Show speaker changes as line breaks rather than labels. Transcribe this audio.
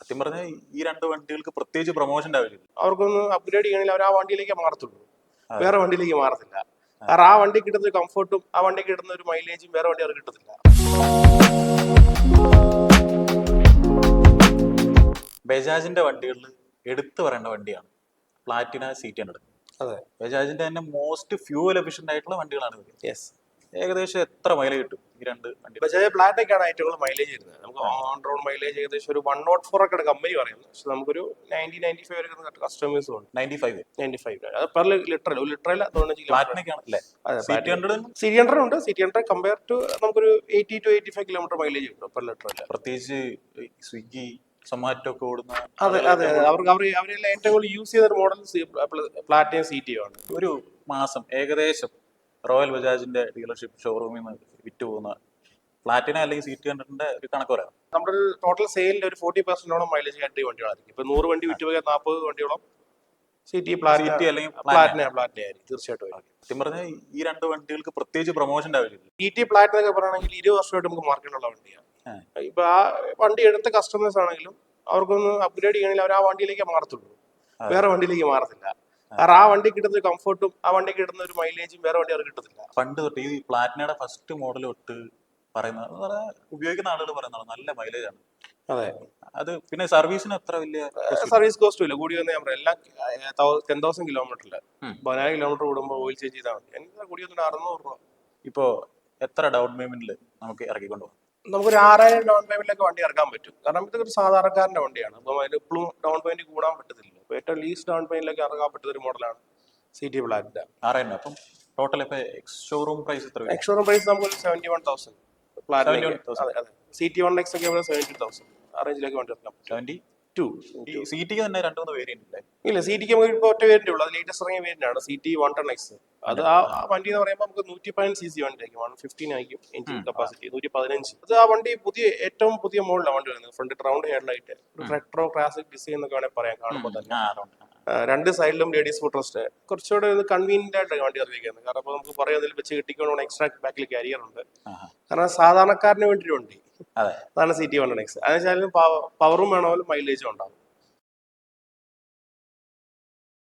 സത്യം പറഞ്ഞാൽ ഈ രണ്ട് വണ്ടികൾക്ക് പ്രത്യേകിച്ച് പ്രൊമോഷന്റെ ആവശ്യമില്ല.
അവർക്കൊന്ന് അപ്ഗ്രേഡ് ചെയ്യണമെങ്കിൽ അവർ ആ വണ്ടിയിലേക്ക് മാറത്തുള്ളൂ, വേറെ വണ്ടിയിലേക്ക് മാറത്തില്ല. കാരണം ആ വണ്ടി കിട്ടുന്ന ഒരു കംഫർട്ടും ആ വണ്ടി കിട്ടുന്ന ഒരു മൈലേജും വേറെ വണ്ടി അവർക്ക് കിട്ടത്തില്ല.
ബജാജിന്റെ വണ്ടികളിൽ എടുത്തു പറയേണ്ട വണ്ടിയാണ് പ്ലാറ്റിന CT100.
അതെ,
ബജാജിന്റെ തന്നെ മോസ്റ്റ് ഫ്യൂവൽ എഫിഷ്യന്റ് ആയിട്ടുള്ള വണ്ടികളാണ് ഇത്.
യെസ്.
ഏകദേശം എത്ര മൈലേജ് കിട്ടും ഈ രണ്ട് വണ്ടി?
ബജാജ് പ്ലാറ്റിനയ്ക്കാണ് ഏറ്റവും കൂടുതൽ മൈലേജ് വരുന്നത്. നമുക്ക് ഓൺ റോഡ് മൈലേജ് ഏകദേശം ഒരു 104 ഒക്കെ കമ്പനി പറയുന്നത്. പക്ഷെ നമുക്കൊരു 90-95 വരെ കസ്റ്റമേഴ്സും ഉണ്ട്.
95
അത് പെർ ലിറ്ററിൽ ഒരു ലിറ്ററിൽ
പ്ലാറ്റിനയ്ക്കാണ് അല്ലേ?
CT100 ഉണ്ട്. CT100 കമ്പയർ ടു നമുക്കൊരു 80 to 85 കിലോമീറ്റർ മൈലേജ് കിട്ടും പെർ ലിറ്ററിൽ.
പ്രത്യേകിച്ച് സ്വിഗ്ഗി, സൊമാറ്റോ ഒക്കെ ഓടുന്ന
അവരെല്ലാം ഏറ്റവും കൂടുതൽ യൂസ് ചെയ്ത ഒരു മോഡൽ പ്ലാറ്റിന CT ആണ്.
ഒരു മാസം ഏകദേശം റോയൽ ബജാജിന്റെ ഡീലർഷിപ്പ് ഷോറൂമിൽ നിന്ന് വിറ്റ് പോകുന്ന പ്ലാറ്റിന അല്ലെങ്കിൽ CT100ന്റെ ഒരു കണക്ക് പറയാം.
നമ്മുടെ ടോട്ടൽ സെയിലിൽ ഒരു 40% മൈലേജ് കാറ്റഗറി വണ്ടികളായിരിക്കും. ഇപ്പൊ 100 വണ്ടി വിറ്റ് പോയാൽ 40 വണ്ടിയോളം
CT അല്ലെങ്കിൽ
പ്ലാറ്റിന ആയിരിക്കും തീർച്ചയായിട്ടും.
സത്യം പറഞ്ഞാൽ ഈ രണ്ട് വണ്ടികൾക്ക് പ്രത്യേകിച്ച് പ്രൊമോഷന്റെ ആവശ്യമില്ല.
CT പ്ലാറ്റിന ഒക്കെ പറയുകയാണെങ്കിൽ 20 വർഷമായിട്ട് നമുക്ക് മാർക്കറ്റിലുള്ള വണ്ടിയാണ്. ഇപ്പൊ ആ വണ്ടി എടുത്ത കസ്റ്റമേഴ്സ് ആണെങ്കിലും അവർക്കൊന്ന് അപ്ഗ്രേഡ് ചെയ്യണമെങ്കിൽ അവർ ആ വണ്ടിയിലേക്ക് മാറത്തുള്ളൂ, വേറെ വണ്ടിയിലേക്ക് മാറത്തില്ല. കാരണം ആ വണ്ടി കിട്ടുന്ന ഒരു കംഫർട്ടും ആ വണ്ടി കിട്ടുന്ന ഒരു മൈലേജും വേറെ വണ്ടി അവർക്ക് കിട്ടത്തില്ല.
പണ്ട് തൊട്ട് ഈ പ്ലാറ്റിനയുടെ ഫസ്റ്റ് മോഡൽ തൊട്ട് ഉപയോഗിക്കുന്ന ആളുകൾ പറയുന്നതാണ് നല്ല മൈലേജ് ആണ്.
അതെ,
അത് പിന്നെ സർവീസിന് എത്ര വലിയ
സർവീസ് കോസ്റ്റും ഇല്ല. കൂടി വന്ന ഞാൻ പറയാം, എല്ലാം 10,000 കിലോമീറ്ററില് 10,000 കിലോമീറ്റർ കൂടുമ്പോൾ ഓയിൽ ചേഞ്ച് ചെയ്താൽ മതി. എനിക്ക് കൂടി വന്നിട്ട് 600 രൂപ.
ഇപ്പോ എത്ര ഡൗൺ പേയ്മെന്റിൽ നമുക്ക് ഇറക്കിക്കൊണ്ടു പോകാം?
നമുക്കൊരു 6,000 ഡൗൺ പേയ്മെന്റിലൊക്കെ വണ്ടി ഇറക്കാൻ പറ്റും. കാരണം ഇതൊരു സാധാരണക്കാരന്റെ വണ്ടിയാണ്. അപ്പം അതിൽ എപ്പോഴും ഡൗൺ പേയ്മെന്റ് കൂടാൻ പറ്റത്തില്ല. അപ്പൊ ഏറ്റവും ലീസ്റ്റ് ഡൗൺ പേയ്മെന്റിലേക്ക് ഇറങ്ങാൻ പറ്റുന്ന ഒരു മോഡലാണ് CT പ്ലാറ്റിന.
6,000. അപ്പം ടോട്ടൽ ഇപ്പൊ ഷോറൂം പ്രൈസ് എത്ര?
ഷോറൂം പ്രൈസ് നമുക്ക് 71,000 പ്ലാറ്റിന. അതെ, CT1X ഒക്കെ 70,000 ആ റേഞ്ചിലേക്ക് വണ്ടി ഇറക്കാം. 72.
CTക്ക് തന്നെ 2-3 വേരിയന്റ് ഇല്ലേ?
ഇല്ല, CTക്ക് നമുക്ക് ഇപ്പോൾ ഒറ്റ വേരിയന്റ് ഉള്ളൂ. അത് ലേറ്റസ്റ്റ് ഇറങ്ങിയ വേരിയന്റ് ആണ് CT110X. അത് ആ വണ്ടി എന്ന് പറയുമ്പോൾ നമുക്ക് 115 cc വണ്ടി ആയിരിക്കും. 115 ആയിരിക്കും എഞ്ചിൻ കപ്പാസിറ്റി, 115. അത് ആ വണ്ടി ഏറ്റവും പുതിയ മോഡലാണ് വണ്ടി വരുന്നത്. Front round headlight, retro classic design എന്നൊക്കെ വേണമെങ്കിൽ പറയാം കാണുമ്പോൾ തന്നെ. രണ്ട് സൈഡിലും ലേഡീസ് ഫുഡ് റെസ്റ്റ്, കുറച്ചുകൂടെ കൺവീനിയന്റ് ആയിട്ട് വണ്ടി ഇറങ്ങിയിരിക്കുന്നത്. കാരണം ഇപ്പോൾ നമുക്ക് പറയാം അതിൽ വെച്ച് കിട്ടിക്കൊണ്ട് എക്സ്ട്രാ ബാക്കിൽ കാരിയർ ഉണ്ട്. കാരണം സാധാരണക്കാരന് വേണ്ടിയിട്ട് വണ്ടി അതാണ് CT110X. അതെന്ന് വെച്ചാൽ പവറും വേണമല്ലോ മൈലേജും ഉണ്ടാവും.